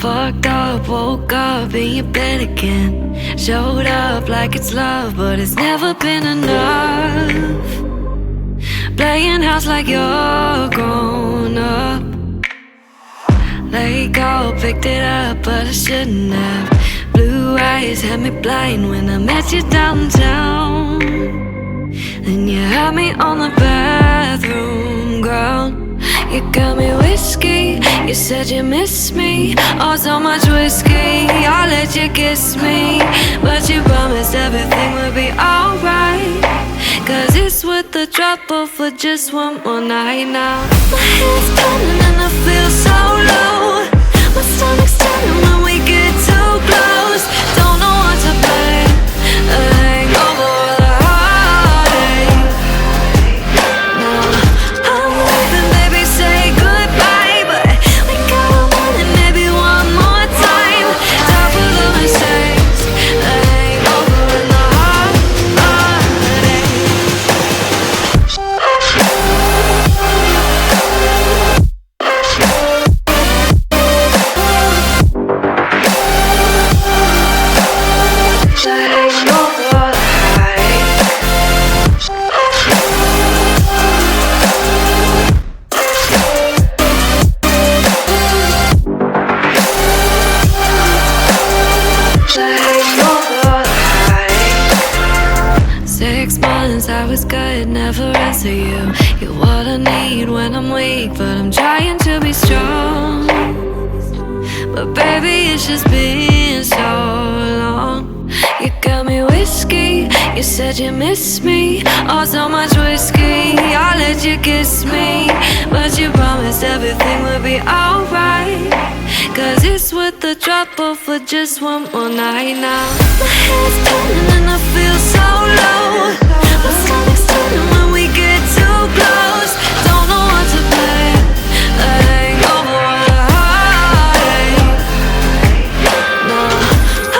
fucked up, woke up in your bed again. Showed up like it's love, but it's never been enough. Playing house like you're grown up. Let go, picked it up, but I shouldn't have. Blue eyes had me blind when I met you downtown. Then you had me on the bathroom ground. You got me whiskey, you said you miss me. Oh, so much whiskey, I'll let you kiss me. But you promised everything would be alright. Cause it's worth the trouble for just one more night now. My head's pounding and I feel so low. My stomach's turning when we get too close. Don't know what to blame, the hangover or the heartache. No, I'm leaving, baby, say goodbye. But we got a morning, maybe one more time. Top of the mistakes, the hangover and the heartache. I was good, never answer you. You're what I need when I'm weak, but I'm trying to be strong. But baby, it's just been so long. You got me whiskey, you said you miss me. Oh, so much whiskey, I'll let you kiss me. But you promised everything would be alright. Cause it's worth the trouble for just one more night now. My head's turning and I feel so low. My stomach's turning when we get too close. Don't know what to blame, the hangover or the heartache. No,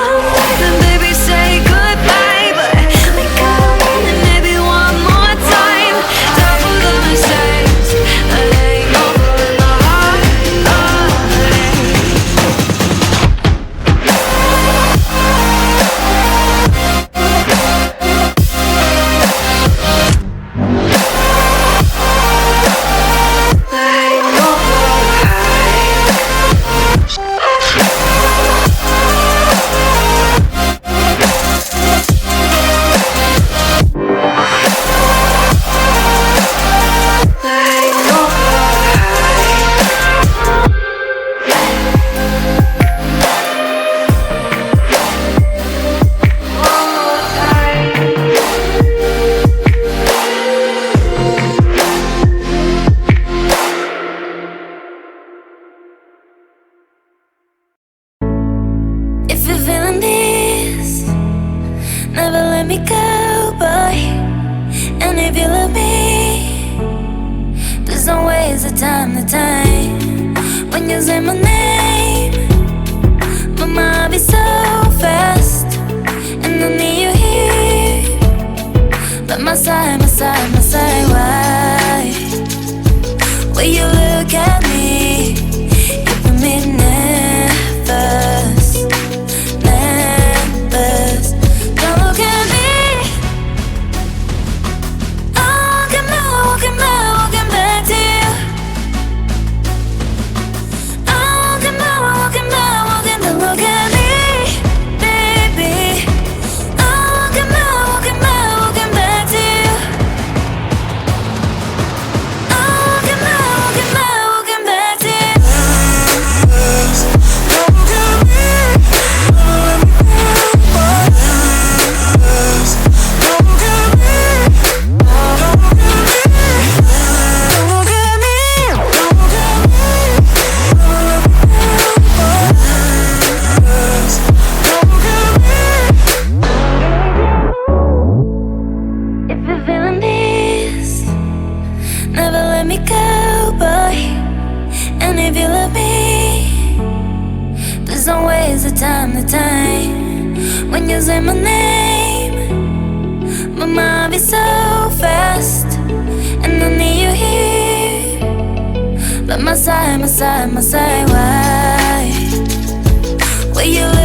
I'm leaving, baby, say goodbye. But we got a morning, maybe one more time. Top of the mistakes, the hangover and the heartache. If you're feeling this, never let me go, boy. And if you love me, please don't waste the time. When you say my name, my mind be so fast. And I need you here, by my side, why? When you look at me, you put me nervous. Don't look at me. Walking back to you. Walking back. Don't look at me, baby. Walking back to you. Walking back to you. Time when you say my name, my mind be so fast, and I need you here, by my side, why? way you look